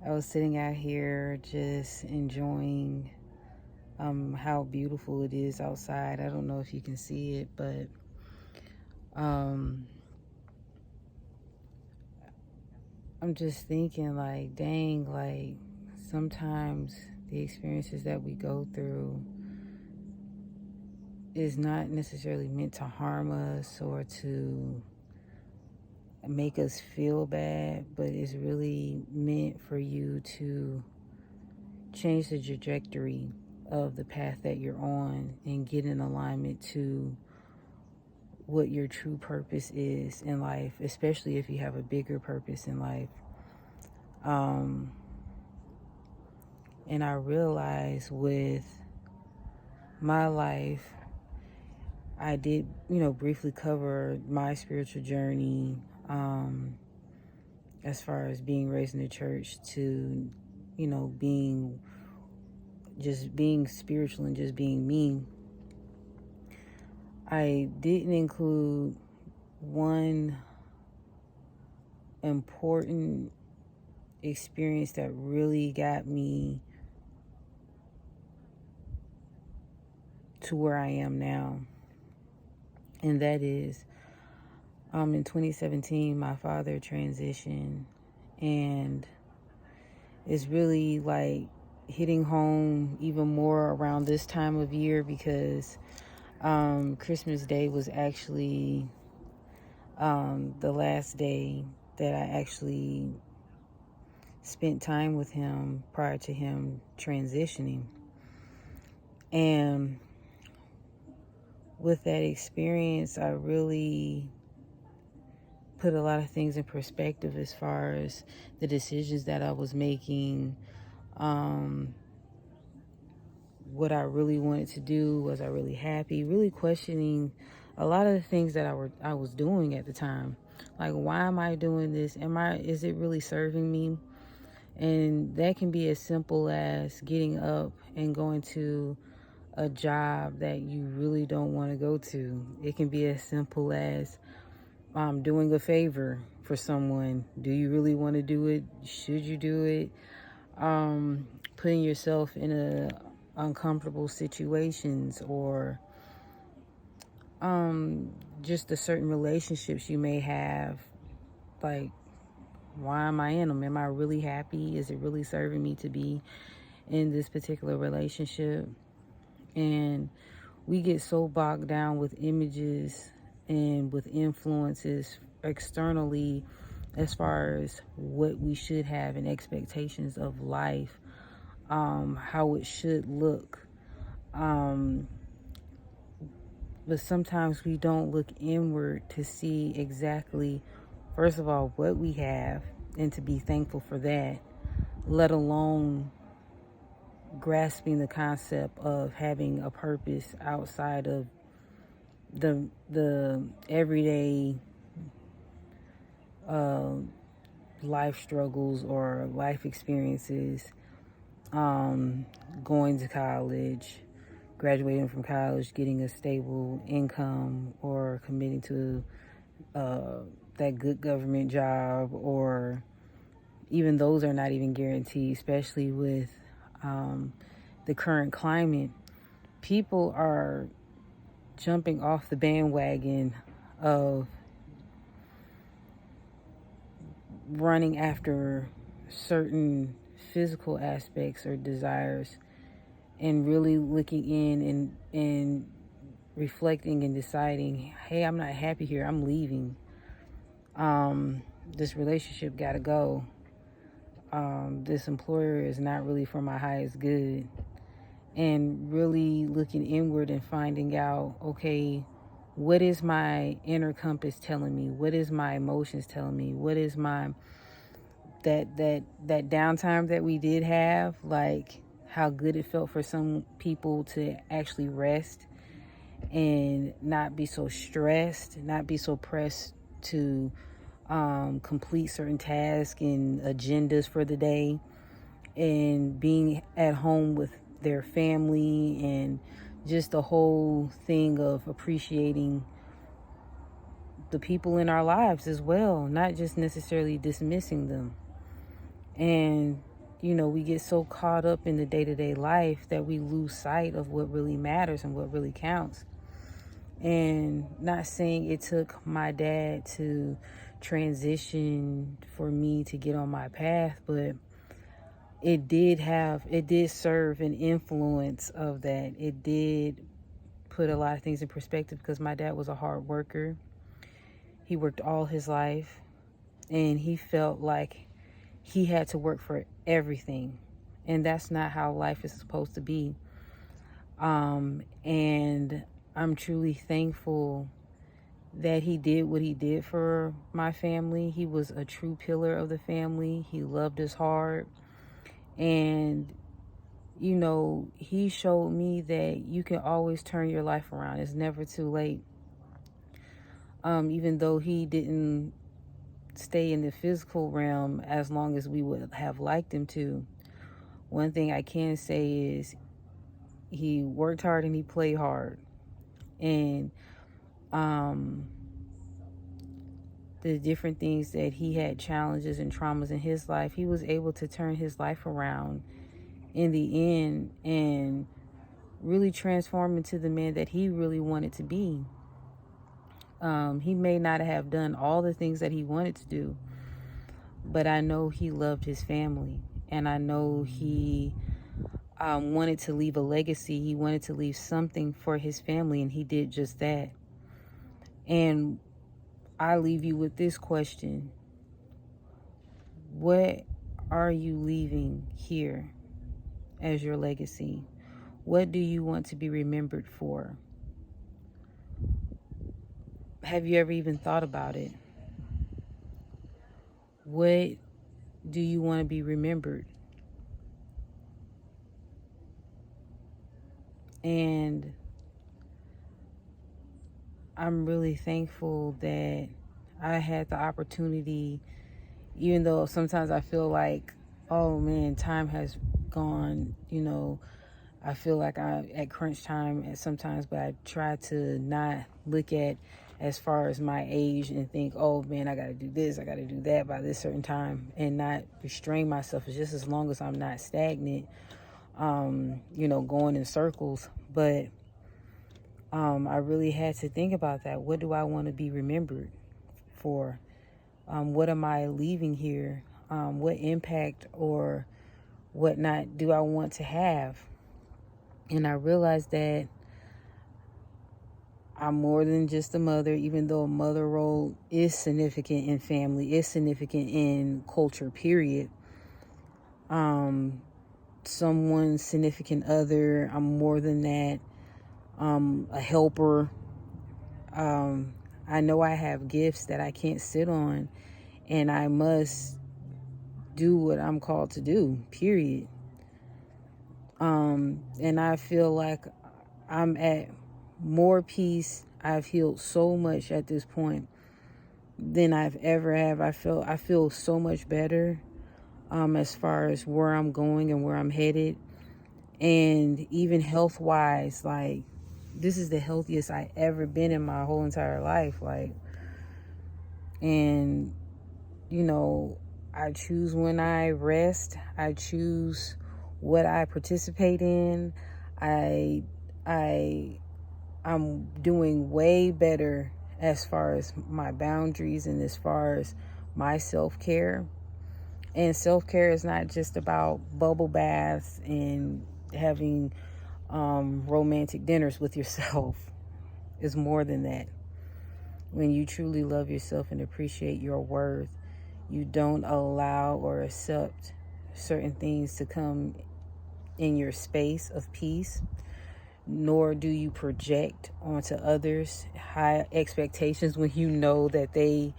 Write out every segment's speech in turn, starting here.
I was sitting out here just enjoying how beautiful it is outside. I don't know if you can see it, but um, I'm just thinking like, dang, like sometimes the experiences that we go through is not necessarily meant to harm us or to make us feel bad, but it's really meant for you to change the trajectory of the path that you're on and get in alignment to what your true purpose is in life, especially if you have a bigger purpose in life. And I realized with my life, I did, briefly cover my spiritual journey, as far as being raised in the church to, being spiritual and just being me. I didn't include one important experience that really got me to where I am now. And that is, in 2017, my father transitioned, and it's really like hitting home even more around this time of year because Christmas Day was actually the last day that I actually spent time with him prior to him transitioning. And with that experience, I really put a lot of things in perspective as far as the decisions that I was making, what I really wanted to do, was I really happy, really questioning a lot of the things that I was doing at the time. Like, why am I doing this? Is it really serving me? And that can be as simple as getting up and going to a job that you really don't want to go to. It can be as simple as doing a favor for someone. Do you really want to do it? Should you do it? Putting yourself in uncomfortable situations, or just the certain relationships you may have. Like, why am I in them? Am I really happy? Is it really serving me to be in this particular relationship? And we get so bogged down with images and with influences externally as far as what we should have and expectations of life, how it should look. But sometimes we don't look inward to see exactly, first of all, what we have and to be thankful for that, let alone grasping the concept of having a purpose outside of the everyday life struggles or life experiences, going to college, graduating from college, getting a stable income, or committing to that good government job, or even those are not even guaranteed, especially with the current climate. People are jumping off the bandwagon of running after certain physical aspects or desires, and really looking in and reflecting and deciding, hey, I'm not happy here, I'm leaving. This relationship gotta go. This employer is not really for my highest good. And really looking inward and finding out, okay, what is my inner compass telling me? What is my emotions telling me? What is my that downtime that we did have, like how good it felt for some people to actually rest and not be so stressed, not be so pressed to complete certain tasks and agendas for the day, and being at home with their family, and just the whole thing of appreciating the people in our lives as well, not just necessarily dismissing them. And we get so caught up in the day-to-day life that we lose sight of what really matters and what really counts. And not saying it took my dad to transition for me to get on my path, but it did serve an influence of that. It did put a lot of things in perspective, because my dad was a hard worker. He worked all his life, and he felt like he had to work for everything. And that's not how life is supposed to be. And I'm truly thankful that he did what he did for my family. He was a true pillar of the family. He loved us hard. And, he showed me that you can always turn your life around. It's never too late. Even though he didn't stay in the physical realm as long as we would have liked him to, one thing I can say is he worked hard and he played hard. And the different things that he had, challenges and traumas in his life, he was able to turn his life around in the end and really transform into the man that he really wanted to be. He may not have done all the things that he wanted to do, but I know he loved his family, and I know he wanted to leave a legacy. He wanted to leave something for his family, and he did just that. And I leave you with this question: what are you leaving here as your legacy? What do you want to be remembered for? Have you ever even thought about it? What do you want to be remembered? And I'm really thankful that I had the opportunity, even though sometimes I feel like, oh man, time has gone, I feel like I'm at crunch time at sometimes, but I try to not look at as far as my age and think, oh man, I got to do this, I got to do that by this certain time, and not restrain myself. It's just as long as I'm not stagnant, going in circles. But I really had to think about that. What do I want to be remembered for? What am I leaving here? What impact or whatnot do I want to have? And I realized that I'm more than just a mother, even though a mother role is significant in family, is significant in culture, period. Someone's significant other, I'm more than that. A helper. I know I have gifts that I can't sit on, and I must do what I'm called to do, period. And I feel like I'm at more peace. I've healed so much at this point than I've ever have. I feel so much better as far as where I'm going and where I'm headed. And even health wise, like, this is the healthiest I ever been in my whole entire life. And I choose when I rest. I choose what I participate in. I'm doing way better as far as my boundaries and as far as my self-care. And self-care is not just about bubble baths and having romantic dinners with yourself. It's more than that. When you truly love yourself and appreciate your worth, you don't allow or accept certain things to come in your space of peace, nor do you project onto others high expectations when you know that they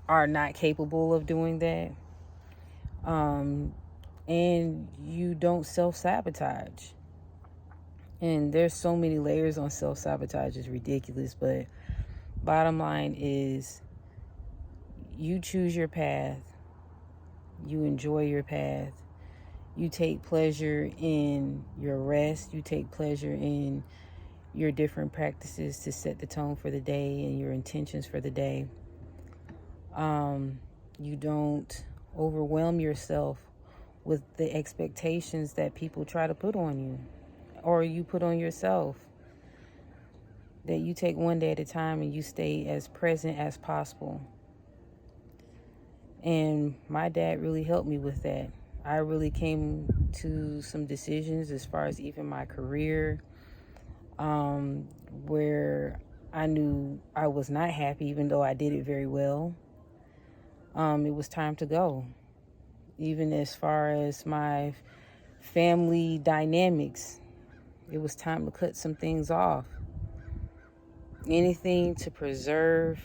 are not capable of doing that. And you don't self-sabotage. And there's so many layers on self-sabotage, it's ridiculous. But bottom line is, you choose your path. You enjoy your path. You take pleasure in your rest. You take pleasure in your different practices to set the tone for the day and your intentions for the day. You don't overwhelm yourself with the expectations that people try to put on you or you put on yourself. That you take one day at a time and you stay as present as possible. And my dad really helped me with that. I really came to some decisions as far as even my career, where I knew I was not happy, even though I did it very well. It was time to go. Even as far as my family dynamics, it was time to cut some things off. Anything to preserve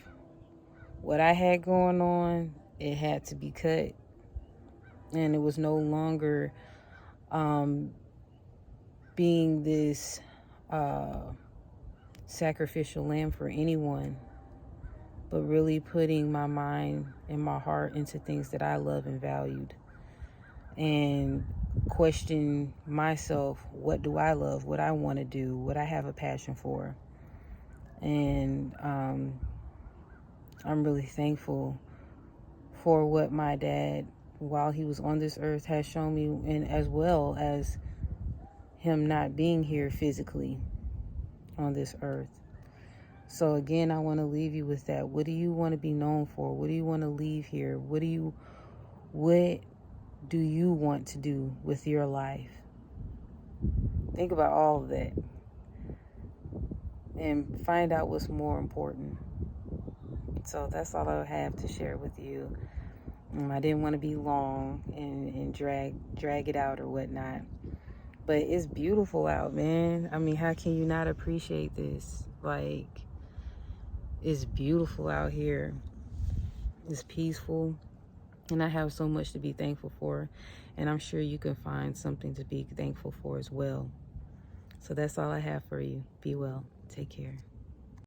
what I had going on, it had to be cut. And it was no longer being this sacrificial lamb for anyone, but really putting my mind and my heart into things that I love and valued. And question myself, what do I love, what I want to do, what I have a passion for. And I'm really thankful for what my dad, while he was on this earth, has shown me, and as well as him not being here physically on this earth. So again, I want to leave you with that. What do you want to be known for? What do you want to leave here? What do you want to do with your life? Think about all of that and find out what's more important. So that's all I have to share with you. I didn't want to be long and drag it out or whatnot. But it's beautiful out, man. I mean, how can you not appreciate this? Like, it's beautiful out here. It's peaceful. And I have so much to be thankful for. And I'm sure you can find something to be thankful for as well. So that's all I have for you. Be well. Take care.